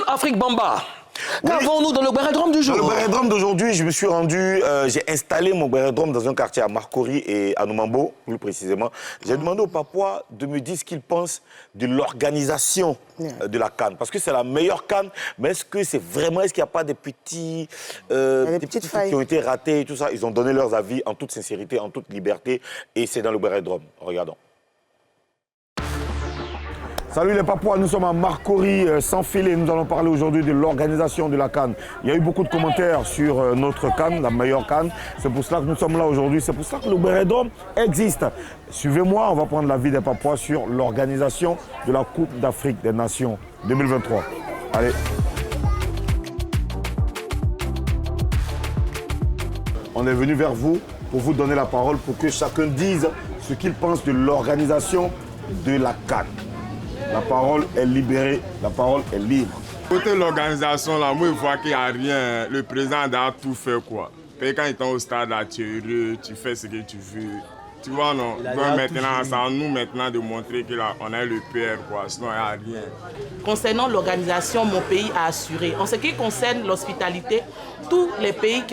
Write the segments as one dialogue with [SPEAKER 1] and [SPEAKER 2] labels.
[SPEAKER 1] Afrique Bamba. Qu'avons-nous dans le Bérédrome du jour?
[SPEAKER 2] Dans le Bérédrome d'aujourd'hui, je me suis rendu, j'ai installé mon Bérédrome dans un quartier à Marcory et à Numambo, plus précisément. J'ai demandé aux Papouas de me dire ce qu'ils pensent de l'organisation de la CAN. Parce que c'est la meilleure CAN, mais est-ce que c'est vraiment, est-ce qu'il n'y a pas des petits, des petites failles qui ont été ratés et tout ça? Ils ont donné leurs avis en toute sincérité, en toute liberté, et c'est dans le Bérédrome. Regardons. Salut les Papouas, nous sommes à Marcory, sans filet. Nous allons parler aujourd'hui de l'organisation de la CAN. Il y a eu beaucoup de commentaires sur notre CAN, la meilleure CAN. C'est pour cela que nous sommes là aujourd'hui. C'est pour cela que le Bérédrome existe. Suivez-moi, on va prendre l'avis des Papouas sur l'organisation de la Coupe d'Afrique des Nations 2023. Allez. On est venu vers vous pour vous donner la parole pour que chacun dise ce qu'il pense de l'organisation de la CAN. La parole est libérée, la parole est libre.
[SPEAKER 3] Côté l'organisation, là, moi, je vois qu'il n'y a rien. Le président a tout fait, quoi. Et quand il est au stade, là, tu es heureux, tu fais ce que tu veux. Tu vois, non? Donc maintenant, c'est à nous maintenant de montrer qu'on a le PR, quoi. Sinon, il n'y a rien.
[SPEAKER 4] Concernant l'organisation, mon pays a assuré. En ce qui concerne l'hospitalité, tous les pays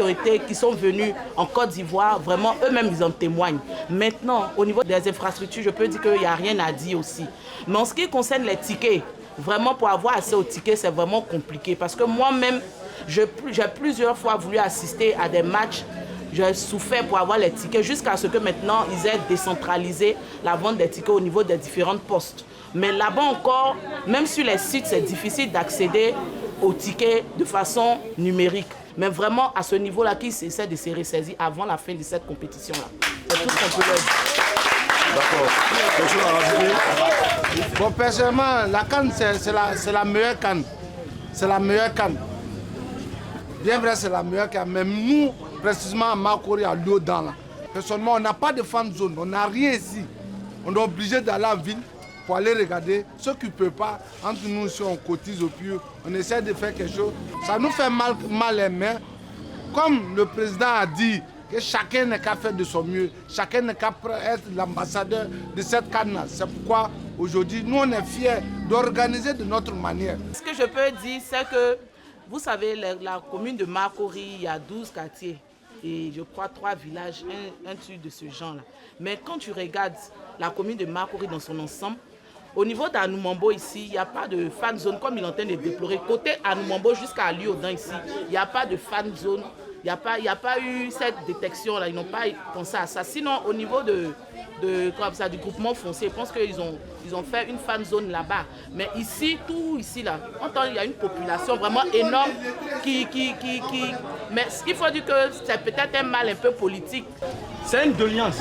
[SPEAKER 4] qui sont venus en Côte d'Ivoire, vraiment, eux-mêmes, ils en témoignent. Maintenant, au niveau des infrastructures, je peux dire qu'il n'y a rien à dire aussi. Mais en ce qui concerne les tickets, vraiment, pour avoir accès aux tickets, c'est vraiment compliqué. Parce que moi-même, j'ai plusieurs fois voulu assister à des matchs. J'ai souffert pour avoir les tickets jusqu'à ce que maintenant, ils aient décentralisé la vente des tickets au niveau des différentes postes. Mais là-bas encore, même sur les sites, c'est difficile d'accéder aux tickets de façon numérique. Mais vraiment, à ce niveau-là, qu'ils essaient de se ressaisir avant la fin de cette compétition-là. C'est tout ce qu'on peut leur dire.
[SPEAKER 2] D'accord. Quelque chose à rajouter?
[SPEAKER 5] Bon, personnellement, la CAN, c'est la meilleure CAN. C'est la meilleure CAN. Bien vrai, c'est la meilleure CAN. Mais nous, précisément à Marcory, à Lyodan, là, personnellement, on n'a pas de fan zone. On n'a rien ici. On est obligé d'aller en ville pour aller regarder. Ceux qui ne peuvent pas, entre nous, si on cotise au plus, on essaie de faire quelque chose. Ça nous fait mal les mains. Comme le président a dit, que chacun n'a qu'à faire de son mieux, chacun n'a qu'à être l'ambassadeur de cette CAN-là. C'est pourquoi aujourd'hui, nous, on est fiers d'organiser de notre manière.
[SPEAKER 4] Ce que je peux dire, c'est que, vous savez, la commune de Marcory, il y a 12 quartiers et je crois 3 villages, un truc de ce genre-là. Mais quand tu regardes la commune de Marcory dans son ensemble, au niveau d'Anumambo ici, il n'y a pas de fan zone comme il est en train de déplorer. Côté Anumambo jusqu'à Lyodan ici, il n'y a pas de fan zone. Il n'y a pas eu cette détection-là, ils n'ont pas pensé à ça. Sinon, au niveau du groupement foncier, je pense qu'ils ont fait une fan zone là-bas. Mais ici, tout ici, là, il y a une population vraiment énorme Mais il faut dire que c'est peut-être un mal un peu politique.
[SPEAKER 1] C'est une doléance.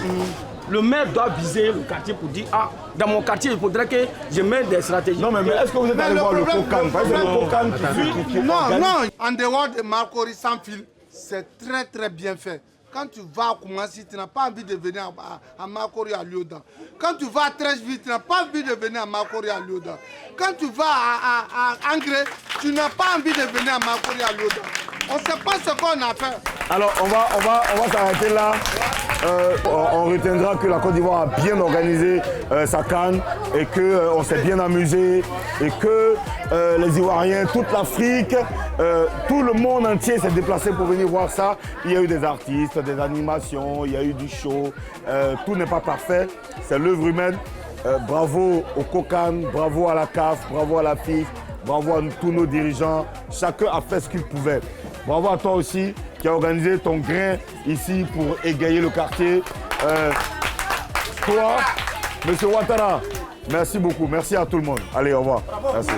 [SPEAKER 1] Le maire doit viser le quartier pour dire, ah, dans mon quartier, il faudrait que je mette des stratégies.
[SPEAKER 2] Non, mais est-ce que vous êtes allé voir le COCAN?
[SPEAKER 5] Non, en dehors de Marcory sans fil, c'est très très bien fait. Quand tu vas à Koumassi, tu n'as pas envie de venir à Marcory à Lyodan. Quand tu vas à Trècheville, tu n'as pas envie de venir à Marcory à Lyodan. Quand tu vas à Angré, tu n'as pas envie de venir à Marcory à Lyodan. On ne sait pas ce qu'on a fait.
[SPEAKER 2] Alors, on va s'arrêter là. On retiendra que la Côte d'Ivoire a bien organisé sa CAN et qu'on s'est bien amusé et que les Ivoiriens, toute l'Afrique, tout le monde entier s'est déplacé pour venir voir ça. Il y a eu des artistes, des animations, il y a eu du show. Tout n'est pas parfait, c'est l'œuvre humaine. Bravo au COCAN, bravo à la CAF, bravo à la FIF, bravo à tous nos dirigeants. Chacun a fait ce qu'il pouvait. Bravo à toi aussi qui a organisé ton grain ici pour égayer le quartier. Toi, Monsieur Ouattara, merci beaucoup. Merci à tout le monde. Allez, au revoir. Merci.